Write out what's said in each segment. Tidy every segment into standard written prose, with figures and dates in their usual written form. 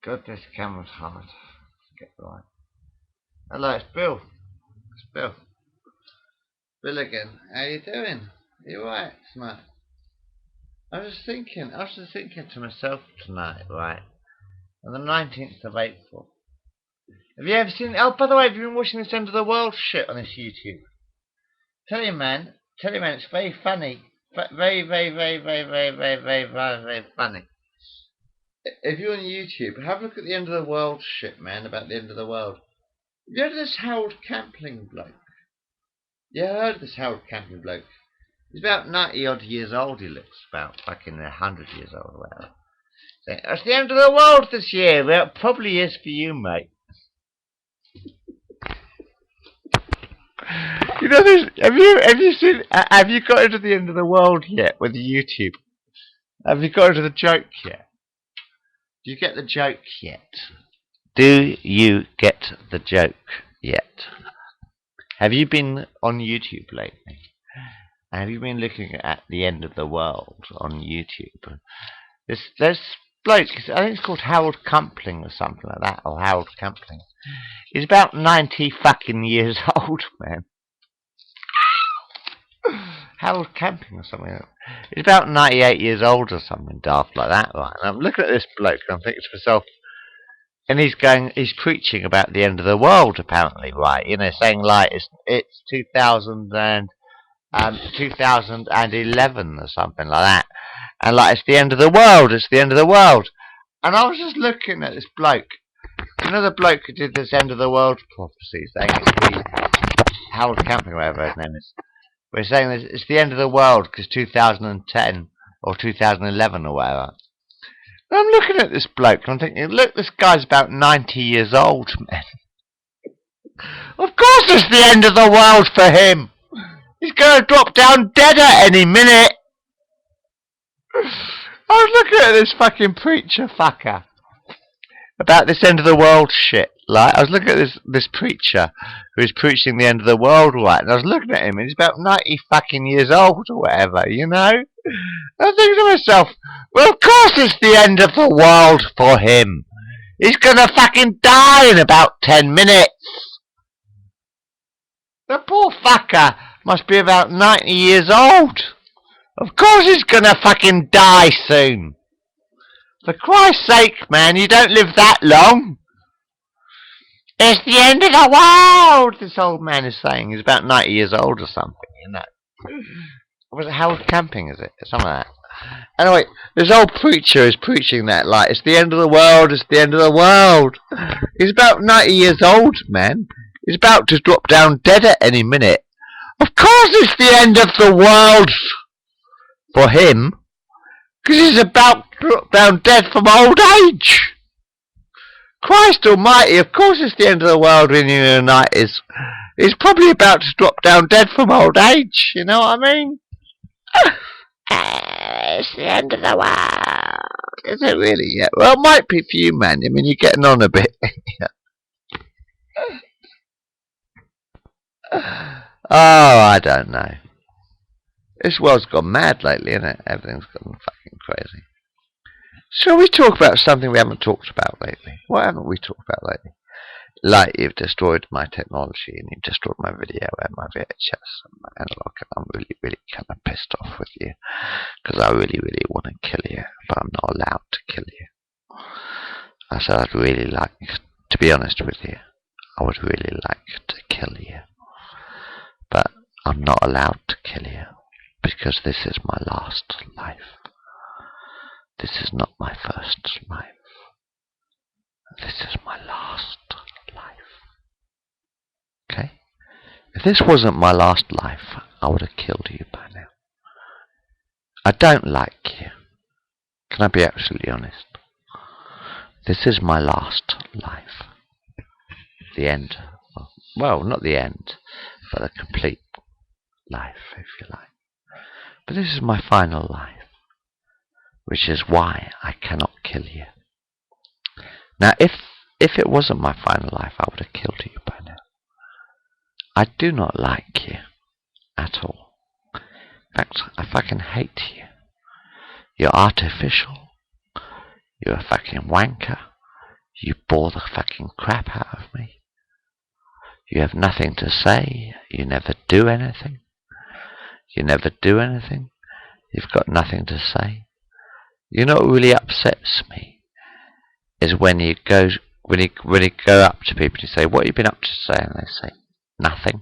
God, this camera's hard. Let's get right. Hello, it's Bill. It's Bill. Bill again. How you doing? You alright tonight? I was just thinking to myself tonight, right? On the 19th of April. Have you ever seen... Oh, by the way, have you been watching this End of the World shit on this YouTube? Tell you, man, it's very funny. Very funny. If you're on YouTube, have a look at the End of the World shit, man, about the end of the world. Have you heard of this Harold Campling bloke? Yeah, I heard of this Harold Campling bloke. He's about 90 odd years old, he looks, about fucking 100 years old or whatever. So, it's the end of the world this year. Well, it probably is for you, mate. You know this? Have you seen? Have you got into the end of the world yet with YouTube? Have you got into the joke yet? Do you get the joke yet? Do you get the joke yet? Have you been on YouTube lately? Have you been looking at the end of the world on YouTube? There's bloke, I think it's called Harold Campling or something like that, or Harold Campling. He's about 90 fucking years old, man. Harold Camping or something. He's about 98 years old or something daft like that, right? And I'm looking at this bloke and I'm thinking to myself, and he's preaching about the end of the world apparently, right? You know, saying like it's 2011 or something like that, and like it's the end of the world, it's the end of the world. And I was just looking at this bloke. You know the bloke who did this end of the world prophecy, saying it's the Harold Camping, whatever his name is. We're saying that it's the end of the world because 2010 or 2011 or whatever. And I'm looking at this bloke and I'm thinking, look, this guy's about 90 years old, man. Of course it's the end of the world for him. He's going to drop down dead at any minute. I was looking at this fucking preacher fucker about this end of the world shit. Like, I was looking at this preacher who's preaching the end of the world, right? And I was looking at him, and he's about 90 fucking years old or whatever, you know? And I think to myself, well, of course it's the end of the world for him. He's gonna fucking die in about 10 minutes. The poor fucker must be about 90 years old. Of course he's gonna fucking die soon. For Christ's sake, man, you don't live that long. It's the end of the world, this old man is saying. He's about 90 years old or something, you know. Was it Harold Camping, is it? Something like that. Anyway, this old preacher is preaching that, like, it's the end of the world, it's the end of the world. He's about 90 years old, man. He's about to drop down dead at any minute. Of course it's the end of the world for him, because he's about to drop down dead from old age. Christ almighty, of course it's the end of the world when you're in the 90s. He's probably about to drop down dead from old age, you know what I mean? It's the end of the world. Is it really? Yeah. Well, it might be for you, man. I mean, you're getting on a bit. Oh, I don't know. This world's gone mad lately, isn't it? Everything's gone fucking crazy. Shall we talk about something we haven't talked about lately? What haven't we talked about lately? Like, you've destroyed my technology and you've destroyed my video and my VHS and my analog, and I'm really, really kind of pissed off with you because I really, really want to kill you, but I'm not allowed to kill you. I said I'd really like, to be honest with you, I would really like to kill you, but I'm not allowed to kill you because this is my last life. This is not my first life. This is my last life. Okay? If this wasn't my last life, I would have killed you by now. I don't like you. Can I be absolutely honest? This is my last life. The end. Well, not the end, but a complete life, if you like. But this is my final life, which is why I cannot kill you. Now, if it wasn't my final life, I would have killed you by now. I do not like you at all. In fact, I fucking hate you. You're artificial. You're a fucking wanker. You bore the fucking crap out of me. You have nothing to say. You never do anything. You never do anything. You've got nothing to say. You know what really upsets me is when you go up to people and you say, "What have you been up to today?" And they say, "Nothing."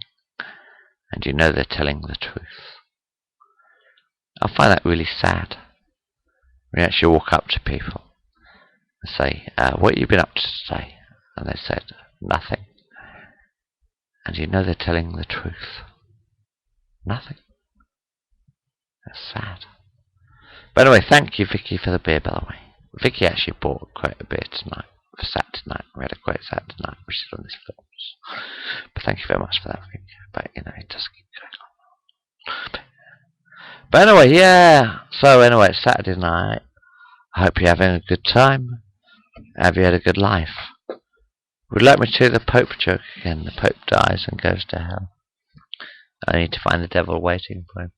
And you know they're telling the truth. I find that really sad. When you actually walk up to people and say, "What have you been up to today?" And they said, "Nothing." And you know they're telling the truth. Nothing. That's sad. By the way, thank you, Vicky, for the beer, by the way. Vicky actually bought quite a beer tonight, for Saturday night. We had a great Saturday night, which is on this films. But thank you very much for that, Vicky. But, you know, it does keep going on. But anyway, yeah. So, anyway, it's Saturday night. I hope you're having a good time. Have you had a good life? Would you like me to do the Pope joke again? The Pope dies and goes to hell. I need to find the devil waiting for him.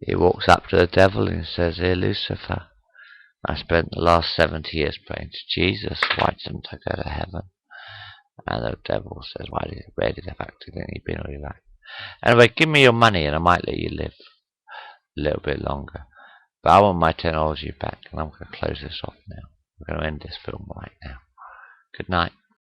He walks up to the devil and says, "Here, Lucifer, I spent the last 70 years praying to Jesus. Why didn't I go to heaven?" And the devil says, "Where did the fact you think you've been all your life? Anyway, give me your money and I might let you live a little bit longer. But I want my technology back." And I'm going to close this off now. We're going to end this film right now. Good night.